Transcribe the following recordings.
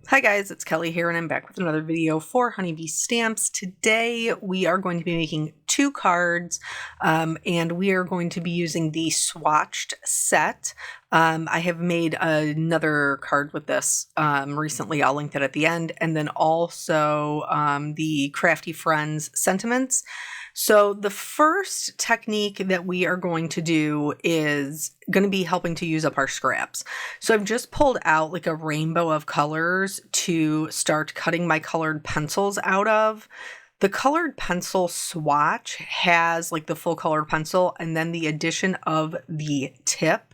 Hi guys, it's Kelly here and I'm back with another video for Honeybee Stamps. Today we are going to be making two cards and we are going to be using the swatched set. I have made another card with this recently. I'll link that at the end. And then also the Crafty Friends sentiments. So the first technique that we are going to do is going to be helping to use up our scraps. So I've just pulled out like a rainbow of colors to start cutting my colored pencils out of. The colored pencil swatch has like the full colored pencil and then the addition of the tip.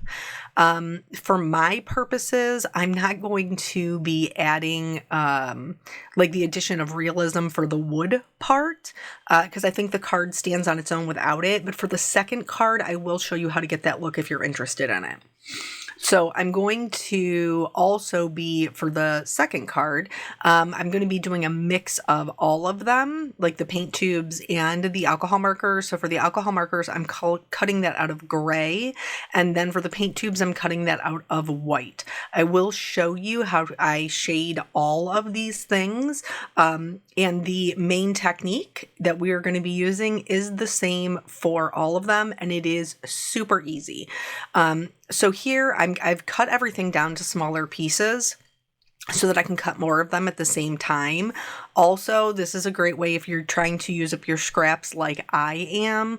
For my purposes, I'm not going to be adding like the addition of realism for the wood part because I think the card stands on its own without it. But for the second card, I will show you how to get that look if you're interested in it. So I'm going to also be, for the second card, I'm going to be doing a mix of all of them, like the paint tubes and the alcohol markers. So for the alcohol markers, I'm cutting that out of gray. And then for the paint tubes, I'm cutting that out of white. I will show you how I shade all of these things. And the main technique that we are going to be using is the same for all of them. And it is super easy. So here I've cut everything down to smaller pieces so that I can cut more of them at the same time. Also, this is a great way if you're trying to use up your scraps like I am.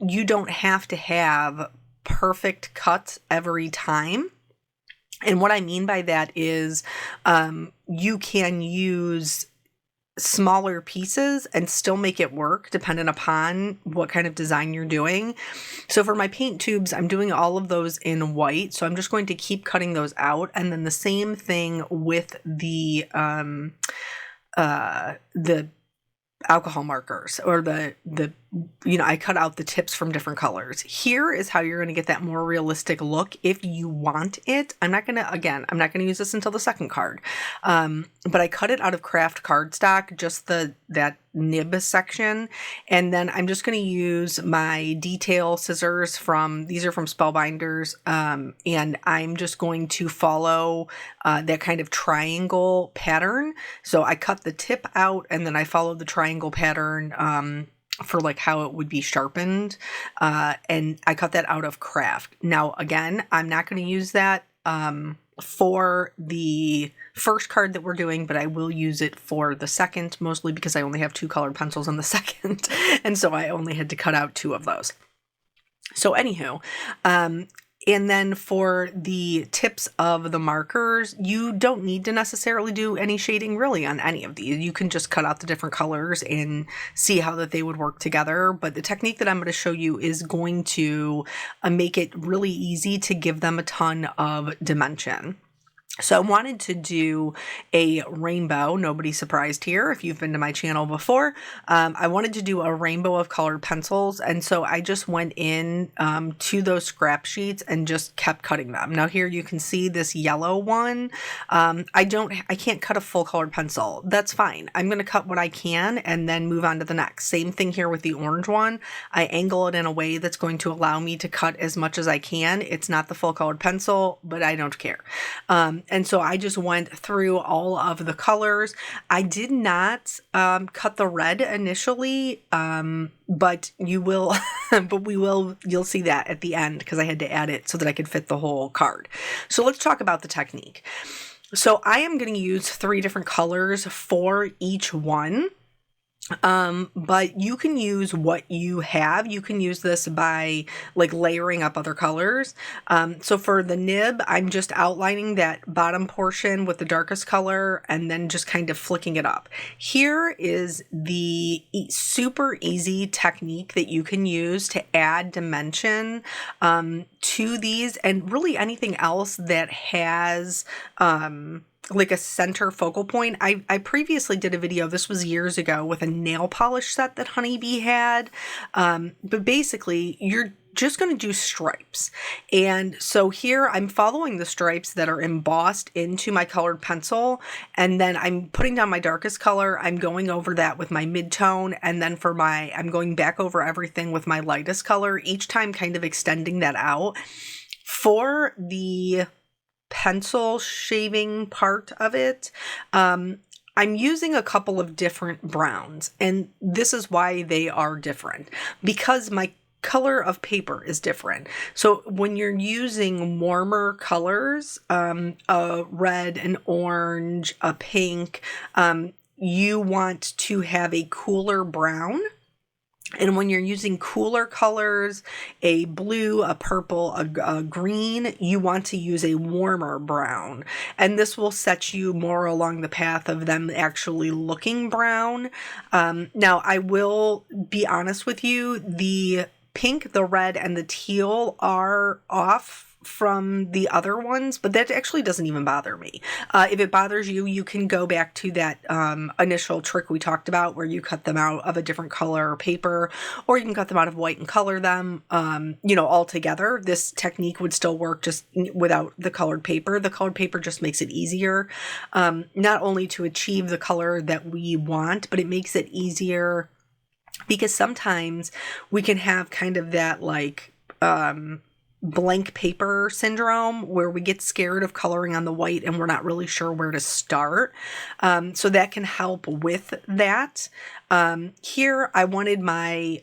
You don't have to have perfect cuts every time. And what I mean by that is you can use smaller pieces and still make it work depending upon what kind of design you're doing. So for my paint tubes, I'm doing all of those in white. So I'm just going to keep cutting those out. And then the same thing with the alcohol markers or I cut out the tips from different colors. Here is how you're going to get that more realistic look if you want it. I'm not going to use this until the second card. But I cut it out of craft cardstock, just that nib section. And then I'm just going to use my detail scissors these are from Spellbinders. And I'm just going to follow that kind of triangle pattern. So I cut the tip out and then I followed the triangle pattern, for like how it would be sharpened. And I cut that out of craft. Now, again, I'm not going to use that for the first card that we're doing, but I will use it for the second, mostly because I only have two colored pencils on the second. And so I only had to cut out two of those. So anywho, and then for the tips of the markers, you don't need to necessarily do any shading really on any of these. You can just cut out the different colors and see how that they would work together. But the technique that I'm going to show you is going to make it really easy to give them a ton of dimension. So I wanted to do a rainbow. Nobody's surprised here if you've been to my channel before. I wanted to do a rainbow of colored pencils. And so I just went in to those scrap sheets and just kept cutting them. Now here you can see this yellow one. I can't cut a full colored pencil. That's fine. I'm going to cut what I can and then move on to the next. Same thing here with the orange one. I angle it in a way that's going to allow me to cut as much as I can. It's not the full colored pencil, but I don't care. And so I just went through all of the colors. I did not cut the red initially, but you'll see that at the end because I had to add it so that I could fit the whole card. So let's talk about the technique. So I am going to use 3 different colors for each one. But you can use what you have. You can use this by like layering up other colors. So for the nib, I'm just outlining that bottom portion with the darkest color and then just kind of flicking it up. Here is the super easy technique that you can use to add dimension to these and really anything else that has like a center focal point. I previously did a video, this was years ago, with a nail polish set that Honeybee had. But basically, you're just going to do stripes. And so here I'm following the stripes that are embossed into my colored pencil. And then I'm putting down my darkest color. I'm going over that with my mid-tone. And then I'm going back over everything with my lightest color, each time kind of extending that out. For the pencil shaving part of it, I'm using a couple of different browns, and this is why they are different, because my color of paper is different. So when you're using warmer colors, a red, an orange, a pink, you want to have a cooler brown. And when you're using cooler colors, a blue, a purple, a green, you want to use a warmer brown. And this will set you more along the path of them actually looking brown. Now, I will be honest with you, the pink, the red, and the teal are off from the other ones, but that actually doesn't even bother me. If it bothers you, you can go back to that initial trick we talked about where you cut them out of a different color paper, or you can cut them out of white and color them, all together. This technique would still work just without the colored paper. The colored paper just makes it easier, not only to achieve the color that we want, but it makes it easier because sometimes we can have kind of that like, blank paper syndrome where we get scared of coloring on the white and we're not really sure where to start. So that can help with that. Here I wanted my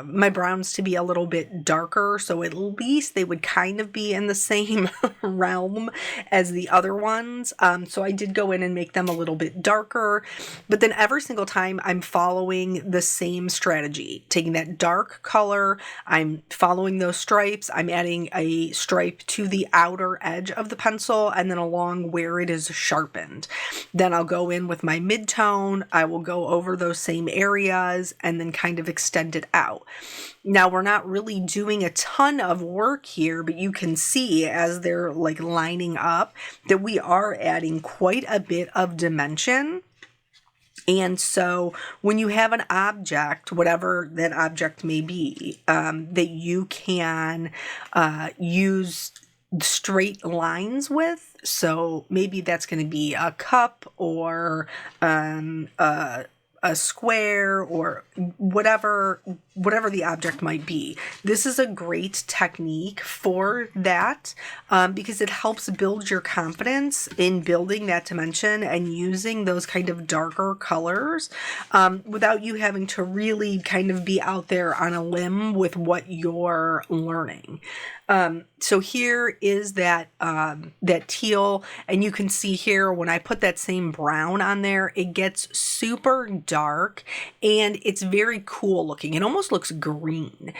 my browns to be a little bit darker, so at least they would kind of be in the same realm as the other ones. So I did go in and make them a little bit darker, but then every single time I'm following the same strategy, taking that dark color, I'm following those stripes, I'm adding a stripe to the outer edge of the pencil and then along where it is sharpened. Then I'll go in with my mid-tone, I will go over those same areas and then kind of extend it out. Now we're not really doing a ton of work here, but you can see as they're like lining up that we are adding quite a bit of dimension. And so when you have an object, whatever that object may be, that you can use straight lines with, so maybe that's going to be a cup or a square or whatever the object might be. This is a great technique for that because it helps build your confidence in building that dimension and using those kind of darker colors without you having to really kind of be out there on a limb with what you're learning. So here is that teal, and you can see here when I put that same brown on there, it gets super dark and it's very cool looking. It almost looks green.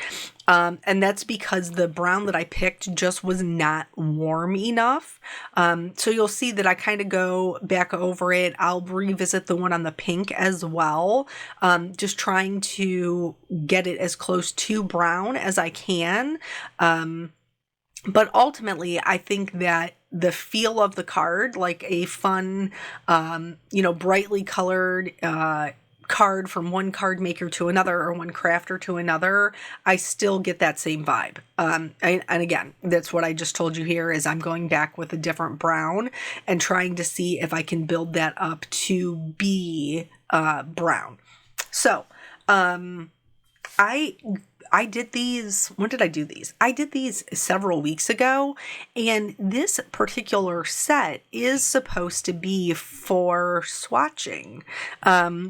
And that's because the brown that I picked just was not warm enough. So you'll see that I kind of go back over it. I'll revisit the one on the pink as well. Just trying to get it as close to brown as I can. But ultimately, I think that the feel of the card, like a fun, brightly colored card from one card maker to another or one crafter to another, I still get that same vibe. And again, that's what I just told you here is I'm going back with a different brown and trying to see if I can build that up to be brown. So I did these, when did I do these? I did these several weeks ago, and this particular set is supposed to be for swatching.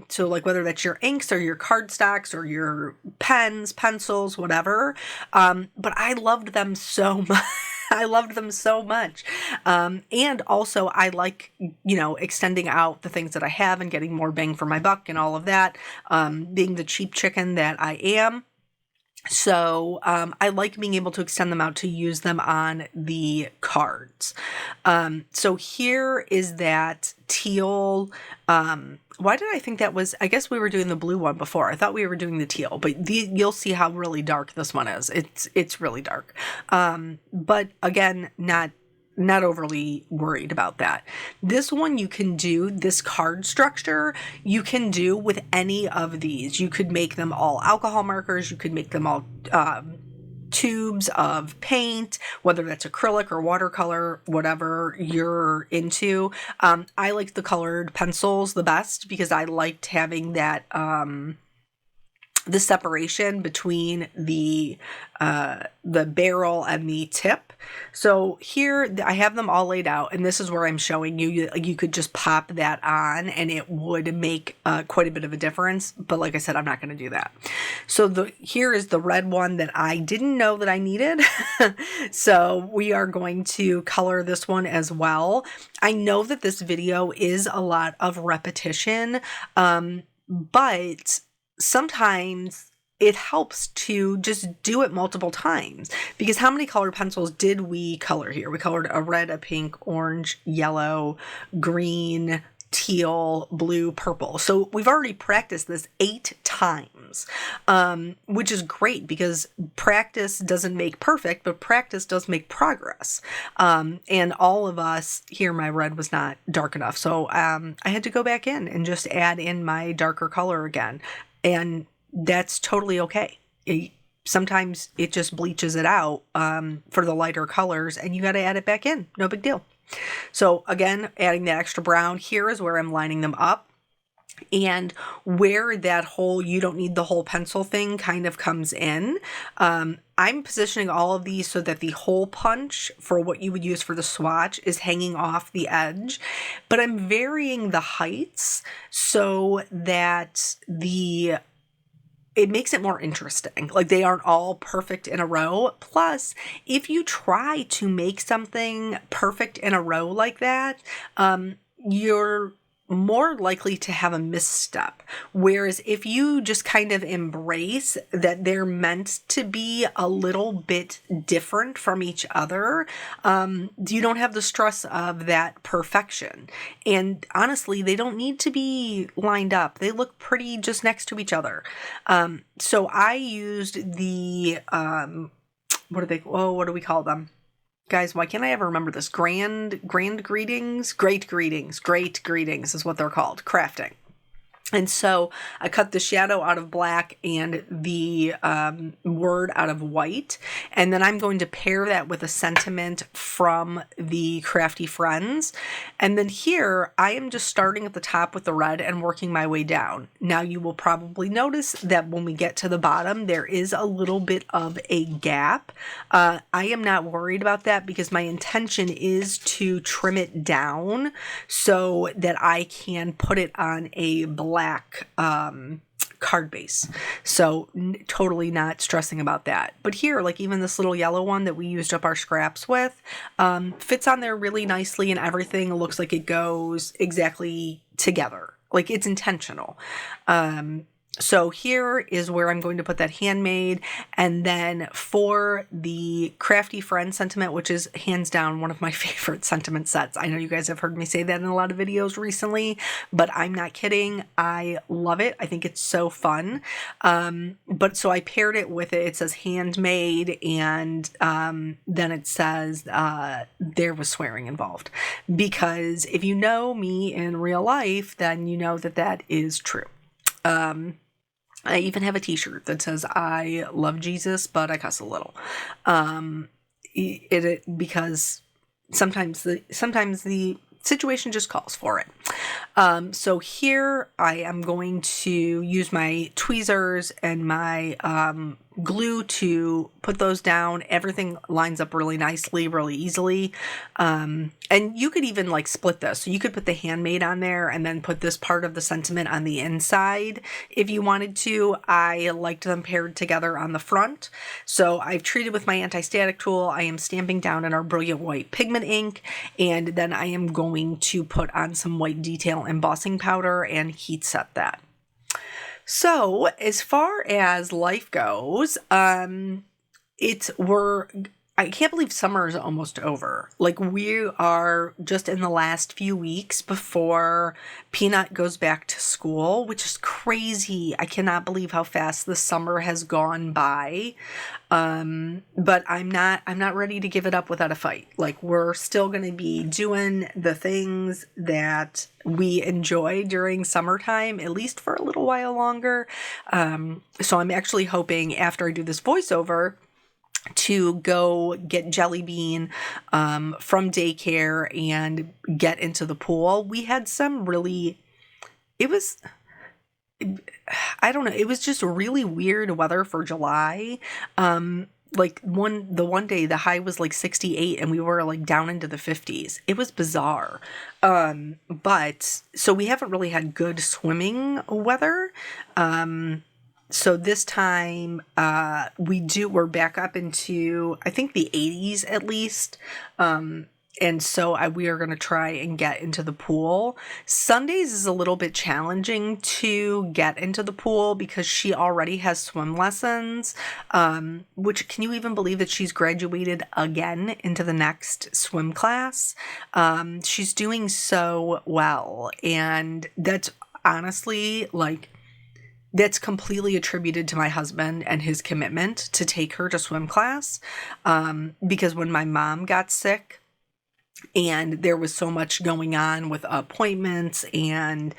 So like whether that's your inks or your cardstocks or your pens, pencils, whatever. But I loved them so much. I loved them so much. And also I like, extending out the things that I have and getting more bang for my buck and all of that, being the cheap chicken that I am. So I like being able to extend them out to use them on the cards. So here is that teal. Why did I think that was? I guess we were doing the blue one before. I thought we were doing the teal, but you'll see how really dark this one is. It's really dark. But again, not overly worried about that. This one you can do, this card structure, you can do with any of these. You could make them all alcohol markers. You could make them all tubes of paint, whether that's acrylic or watercolor, whatever you're into. I like the colored pencils the best because I liked having that the separation between the barrel and the tip. So here I have them all laid out, and this is where I'm showing you, you could just pop that on and it would make quite a bit of a difference. But like I said, I'm not going to do that. So here is the red one that I didn't know that I needed. So we are going to color this one as well. I know that this video is a lot of repetition, but sometimes it helps to just do it multiple times, because how many colored pencils did we color here? We colored a red, a pink, orange, yellow, green, teal, blue, purple. So we've already practiced this 8 times, which is great because practice doesn't make perfect, but practice does make progress. And all of us here, my red was not dark enough. So I had to go back in and just add in my darker color again. And that's totally okay. Sometimes it just bleaches it out for the lighter colors, and you got to add it back in. No big deal. So again, adding that extra brown, here is where I'm lining them up. And where that whole, you don't need the whole pencil thing kind of comes in, I'm positioning all of these so that the hole punch for what you would use for the swatch is hanging off the edge, but I'm varying the heights so that it makes it more interesting. Like, they aren't all perfect in a row. Plus, if you try to make something perfect in a row like that, you're more likely to have a misstep. Whereas if you just kind of embrace that they're meant to be a little bit different from each other, you don't have the stress of that perfection. And honestly, they don't need to be lined up. They look pretty just next to each other. So I used the, what do we call them? Guys, why can't I ever remember this? Great greetings is what they're called, crafting. And so I cut the shadow out of black and the word out of white. And then I'm going to pair that with a sentiment from the Crafty Friends. And then here I am just starting at the top with the red and working my way down. Now you will probably notice that when we get to the bottom, there is a little bit of a gap. I am not worried about that because my intention is to trim it down so that I can put it on a black card base. So totally not stressing about that. But here, like even this little yellow one that we used up our scraps with, fits on there really nicely, and everything looks like it goes exactly together. Like, it's intentional. So here is where I'm going to put that handmade. And then for the Crafty Friend sentiment, which is hands down one of my favorite sentiment sets. I know you guys have heard me say that in a lot of videos recently, but I'm not kidding. I love it. I think it's so fun. But so I paired it with it. It says handmade, and then it says there was swearing involved. Because if you know me in real life, then you know that that is true. I even have a t-shirt that says I love Jesus, but I cuss a little. Because sometimes the situation just calls for it. So here I am going to use my tweezers and my glue to put those down. Everything lines up really nicely, really easily. And you could even like split this. So you could put the handmade on there and then put this part of the sentiment on the inside if you wanted to. I liked them paired together on the front. So I've treated with my anti-static tool. I am stamping down in our Brilliant White pigment ink, and then I am going to put on some white detail embossing powder and heat set that. So as far as life goes, I can't believe summer is almost over. Like, we are just in the last few weeks before Peanut goes back to school, which is crazy. I cannot believe how fast the summer has gone by. But I'm not ready to give it up without a fight. Like, we're still going to be doing the things that we enjoy during summertime, at least for a little while longer. So I'm actually hoping after I do this voiceover to go get Jelly Bean from daycare and get into the pool. We had some really, it was I don't know. It was just really weird weather for July. Like the one day the high was like 68 and we were like down into the 50s. It was bizarre. But so we haven't really had good swimming weather. So this time we're back up into, I think, the 80s at least. And so we are going to try and get into the pool. Sundays is a little bit challenging to get into the pool because she already has swim lessons, which, can you even believe that she's graduated again into the next swim class? She's doing so well. And that's honestly that's completely attributed to my husband and his commitment to take her to swim class. Because when my mom got sick, and there was so much going on with appointments and,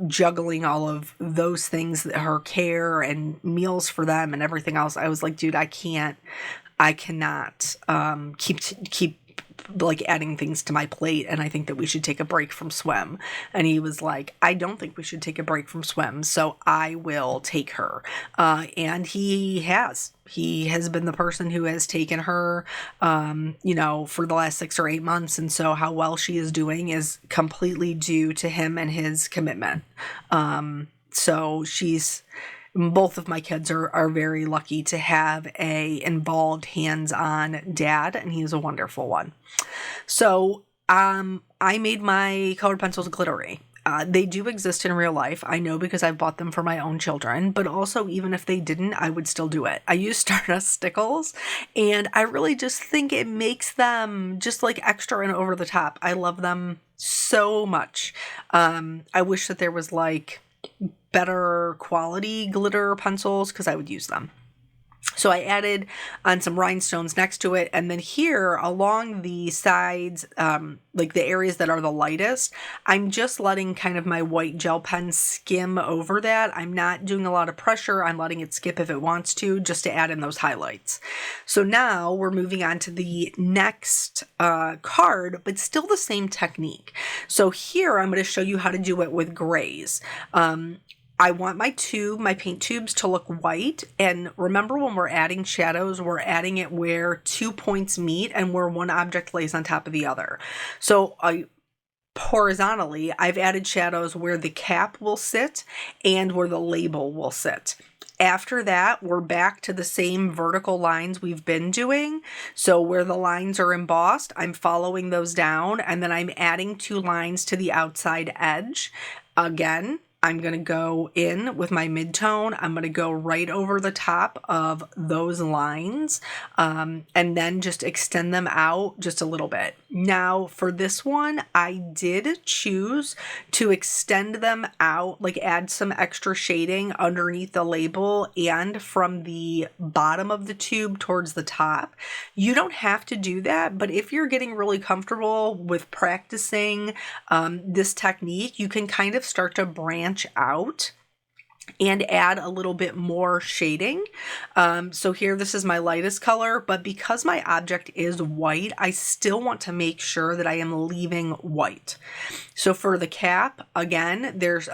juggling all of those things, her care and meals for them and everything else. I was like, dude, I cannot keep like adding things to my plate, and I think that we should take a break from swim. And he was like, I don't think we should take a break from swim, so I will take her. And he has been the person who has taken her, for the last 6 or 8 months. And so how well she is doing is completely due to him and his commitment. So both of my kids are very lucky to have a involved, hands-on dad, and he's a wonderful one. So I made my colored pencils glittery. They do exist in real life. I know because I've bought them for my own children, but also even if they didn't, I would still do it. I use Stardust stickles, and I really just think it makes them just like extra and over the top. I love them so much. I wish that there was like better quality glitter pencils because I would use them. So I added on some rhinestones next to it. And then here along the sides, like the areas that are the lightest, I'm just letting kind of my white gel pen skim over that. I'm not doing a lot of pressure. I'm letting it skip if it wants to, just to add in those highlights. So now we're moving on to the next card, but still the same technique. So here I'm going to show you how to do it with grays. I want my paint tubes to look white. And remember, when we're adding shadows, we're adding it where 2 points meet and where one object lays on top of the other. So horizontally, I've added shadows where the cap will sit and where the label will sit. After that, we're back to the same vertical lines we've been doing. So where the lines are embossed, I'm following those down, and then I'm adding 2 lines to the outside edge. Again, I'm going to go in with my mid-tone. I'm going to go right over the top of those lines, and then just extend them out just a little bit. Now, for this one, I did choose to extend them out, like add some extra shading underneath the label and from the bottom of the tube towards the top. You don't have to do that, but if you're getting really comfortable with practicing this technique, you can kind of start to branch out and add a little bit more shading. So here, this is my lightest color, but because my object is white, I still want to make sure that I am leaving white. So for the cap, again, there's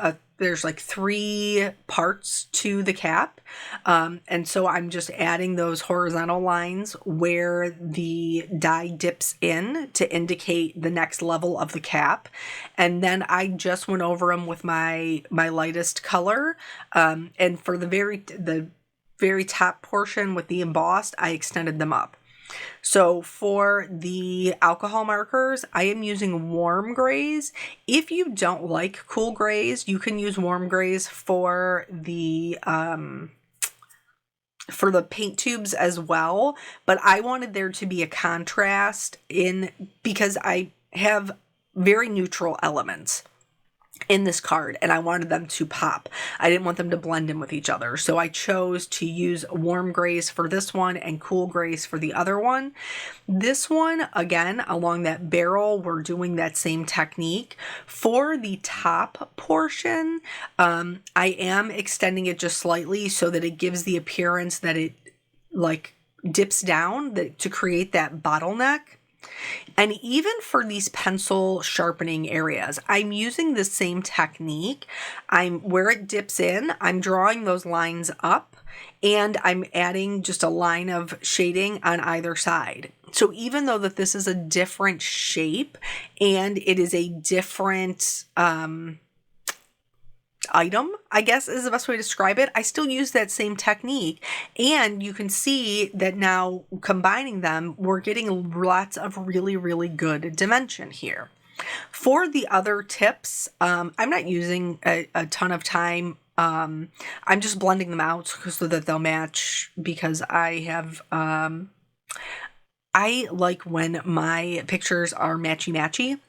like 3 parts to the cap. And so I'm just adding those horizontal lines where the die dips in to indicate the next level of the cap. And then I just went over them with my lightest color. And for the very top portion with the embossed, I extended them up. So for the alcohol markers, I am using warm grays. If you don't like cool grays, you can use warm grays for the paint tubes as well. But I wanted there to be a contrast because I have very neutral elements in this card, and I wanted them to pop. I didn't want them to blend in with each other. So I chose to use warm grays for this one and cool grays for the other one. This one, again, along that barrel, we're doing that same technique. For the top portion, I am extending it just slightly so that it gives the appearance that it like dips down to create that bottleneck. And even for these pencil sharpening areas, I'm using the same technique. Where it dips in, I'm drawing those lines up and I'm adding just a line of shading on either side. So even though that this is a different shape and it is a different item, I guess is the best way to describe it, I still use that same technique. And you can see that now combining them, we're getting lots of really, really good dimension here. For the other tips, I'm not using a ton of time. I'm just blending them out so that they'll match, because I like when my pictures are matchy-matchy.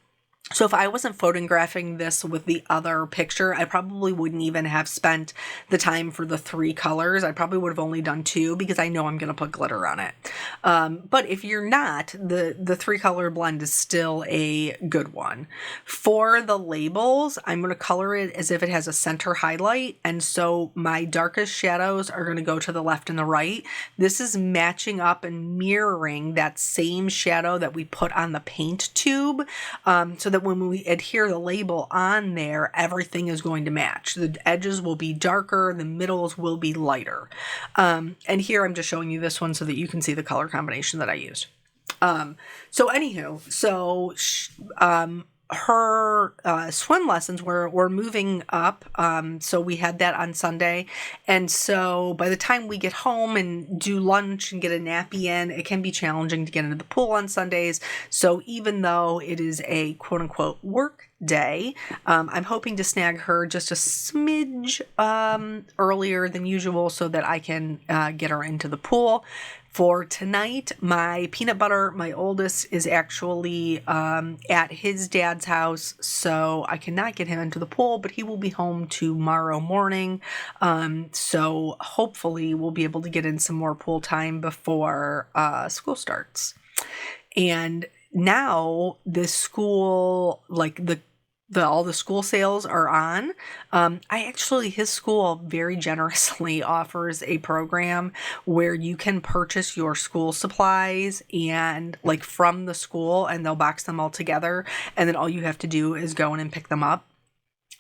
So if I wasn't photographing this with the other picture, I probably wouldn't even have spent the time for the 3 colors. I probably would have only done 2 because I know I'm going to put glitter on it. But if you're not, the 3 color blend is still a good one. For the labels, I'm going to color it as if it has a center highlight. And so my darkest shadows are going to go to the left and the right. This is matching up and mirroring that same shadow that we put on the paint tube, so that when we adhere the label on there, everything is going to match. The edges will be darker, the middles will be lighter. And here I'm just showing you this one so that you can see the color combination that I used. Her swim lessons were moving up. So we had that on Sunday. And so by the time we get home and do lunch and get a nappy in, it can be challenging to get into the pool on Sundays. So even though it is a quote unquote work day, I'm hoping to snag her just a smidge earlier than usual so that I can get her into the pool. For tonight, my peanut butter, my oldest, is actually at his dad's house, so I cannot get him into the pool, but he will be home tomorrow morning. So hopefully we'll be able to get in some more pool time before school starts. And now this school, like all the school sales are on. His school very generously offers a program where you can purchase your school supplies and like from the school, and they'll box them all together. And then all you have to do is go in and pick them up.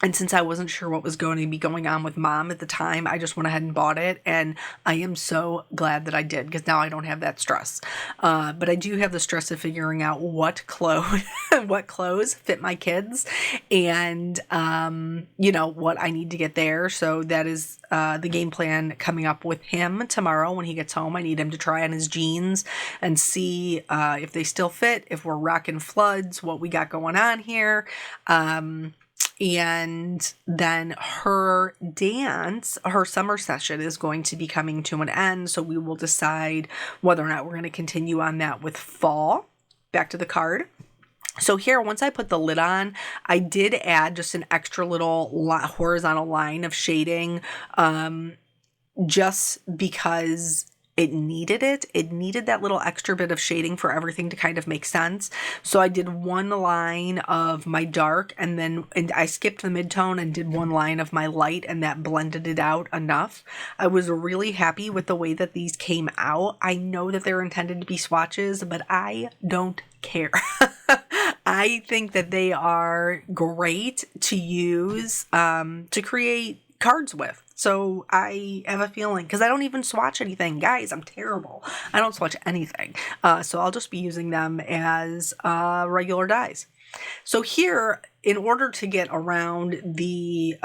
And since I wasn't sure what was going to be going on with Mom at the time, I just went ahead and bought it. And I am so glad that I did, because now I don't have that stress. But I do have the stress of figuring out what clothes fit my kids and, what I need to get there. So that is the game plan coming up with him tomorrow when he gets home. I need him to try on his jeans and see if they still fit, if we're rocking floods, what we got going on here. And then her summer session is going to be coming to an end. So we will decide whether or not we're going to continue on that with fall. Back to the card. So here, once I put the lid on, I did add just an extra little horizontal line of shading, just because it needed it. It needed that little extra bit of shading for everything to kind of make sense. So I did one line of my dark, and I skipped the midtone and did one line of my light, and that blended it out enough. I was really happy with the way that these came out. I know that they're intended to be swatches, but I don't care. I think that they are great to use to create cards with. So I have a feeling, because I don't even swatch anything. Guys, I'm terrible. I don't swatch anything. So I'll just be using them as regular dies. So here, in order to get around the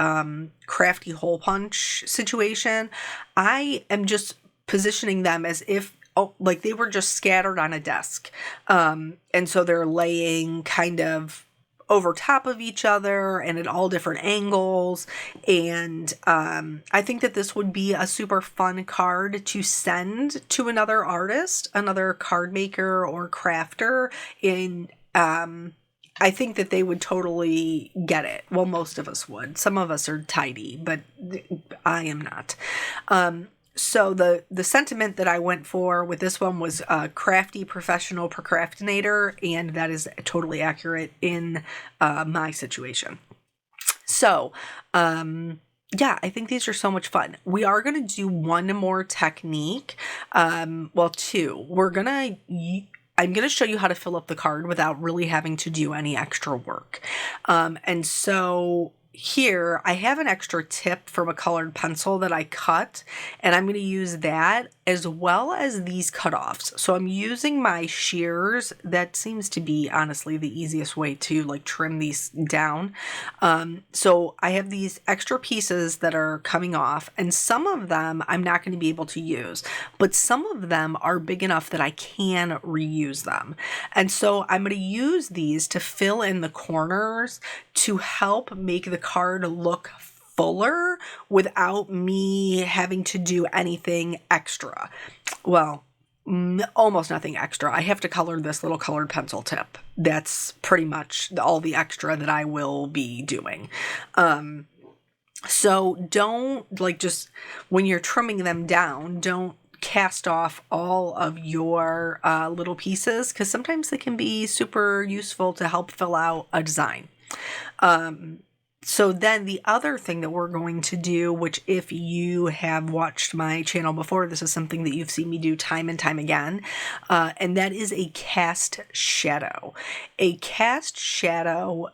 crafty hole punch situation, I am just positioning them as if like they were just scattered on a desk. And so they're laying kind of over top of each other and at all different angles. And I think that this would be a super fun card to send to another artist, another card maker or crafter. I think that they would totally get it. Well, most of us would. Some of us are tidy, but I am not. So the sentiment that I went for with this one was crafty professional procrastinator, and that is totally accurate in my situation. So, I think these are so much fun. We are going to do one more technique. Two. We're going to I'm going to show you how to fill up the card without really having to do any extra work. And so here I have an extra tip from a colored pencil that I cut, and I'm going to use that as well as these cutoffs. So I'm using my shears. That seems to be honestly the easiest way to like trim these down. So I have these extra pieces that are coming off, and some of them I'm not going to be able to use, but some of them are big enough that I can reuse them. And so I'm going to use these to fill in the corners to help make the card look fuller without me having to do anything extra. Well, almost nothing extra. I have to color this little colored pencil tip. That's pretty much all the extra that I will be doing. So don't like just when you're trimming them down, don't cast off all of your little pieces, because sometimes they can be super useful to help fill out a design. So then the other thing that we're going to do, which if you have watched my channel before, this is something that you've seen me do time and time again, and that is a cast shadow. A cast shadow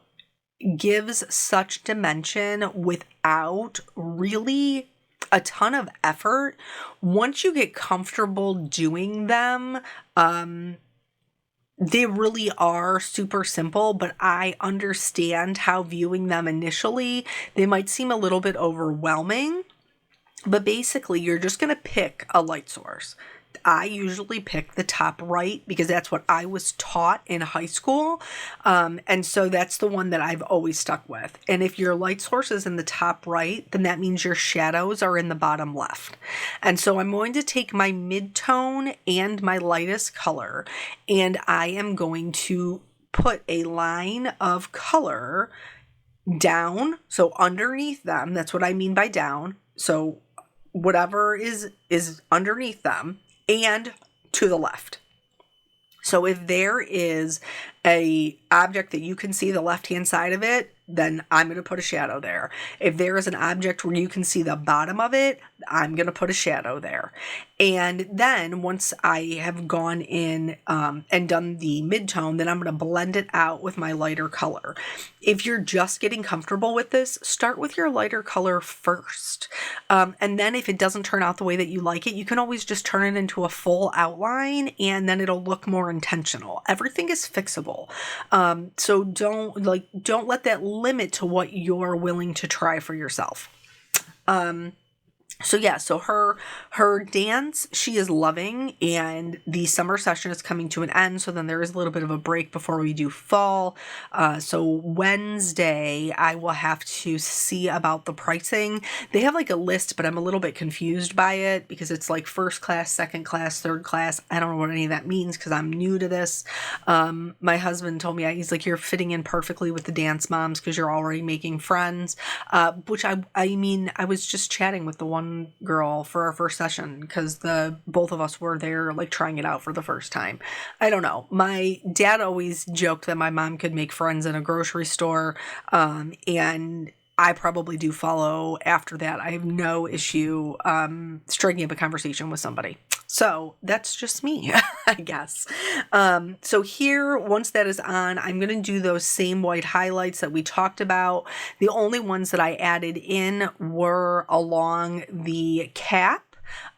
gives such dimension without really a ton of effort. Once you get comfortable doing them, they really are super simple, but I understand how viewing them initially, they might seem a little bit overwhelming. But basically, you're just going to pick a light source. I usually pick the top right because that's what I was taught in high school. And so that's the one that I've always stuck with. And if your light source is in the top right, then that means your shadows are in the bottom left. And so I'm going to take my mid-tone and my lightest color, and I am going to put a line of color down. So underneath them, that's what I mean by down. So whatever is underneath them, and to the left. So if there is a object that you can see the left-hand side of it, then I'm going to put a shadow there. If there is an object where you can see the bottom of it, I'm going to put a shadow there. And then once I have gone in and done the mid-tone, then I'm going to blend it out with my lighter color. If you're just getting comfortable with this, start with your lighter color first. And then if it doesn't turn out the way that you like it, you can always just turn it into a full outline, and then it'll look more intentional. Everything is fixable. So don't let that limit to what you're willing to try for yourself. So yeah, so her dance, she is loving, and the summer session is coming to an end. So then there is a little bit of a break before we do fall. So Wednesday, I will have to see about the pricing. They have like a list, but I'm a little bit confused by it because it's like first class, second class, third class. I don't know what any of that means because I'm new to this. My husband told me, he's like, you're fitting in perfectly with the dance moms because you're already making friends, which I mean, I was just chatting with the one girl for our first session because both of us were there like trying it out for the first time. I don't know. My dad always joked that my mom could make friends in a grocery store, and I probably do follow after that. I have no issue striking up a conversation with somebody. So that's just me, I guess. So here, once that is on, I'm going to do those same white highlights that we talked about. The only ones that I added in were along the cap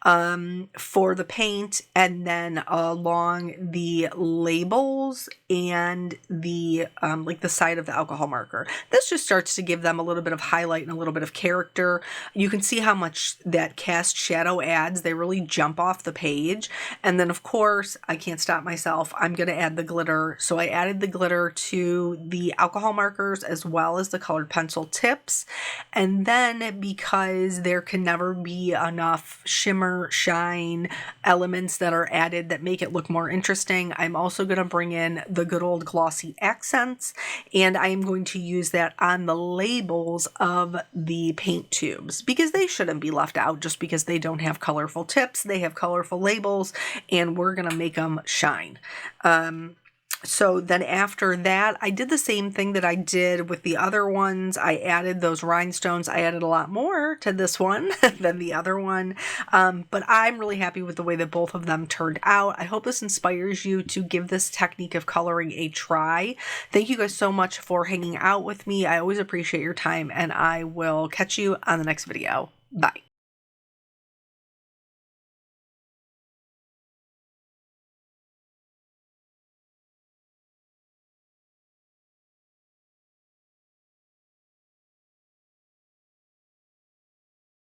for the paint, and then along the labels and the like the side of the alcohol marker. This just starts to give them a little bit of highlight and a little bit of character. You can see how much that cast shadow adds. They really jump off the page. And then of course, I can't stop myself. I'm going to add the glitter. So I added the glitter to the alcohol markers as well as the colored pencil tips. And then because there can never be enough shimmer, shine elements that are added that make it look more interesting, I'm also going to bring in the good old glossy accents, and I am going to use that on the labels of the paint tubes because they shouldn't be left out just because they don't have colorful tips. They have colorful labels, and we're going to make them shine. So then after that, I did the same thing that I did with the other ones. I added those rhinestones. I added a lot more to this one than the other one. But I'm really happy with the way that both of them turned out. I hope this inspires you to give this technique of coloring a try. Thank you guys so much for hanging out with me. I always appreciate your time, and I will catch you on the next video. Bye.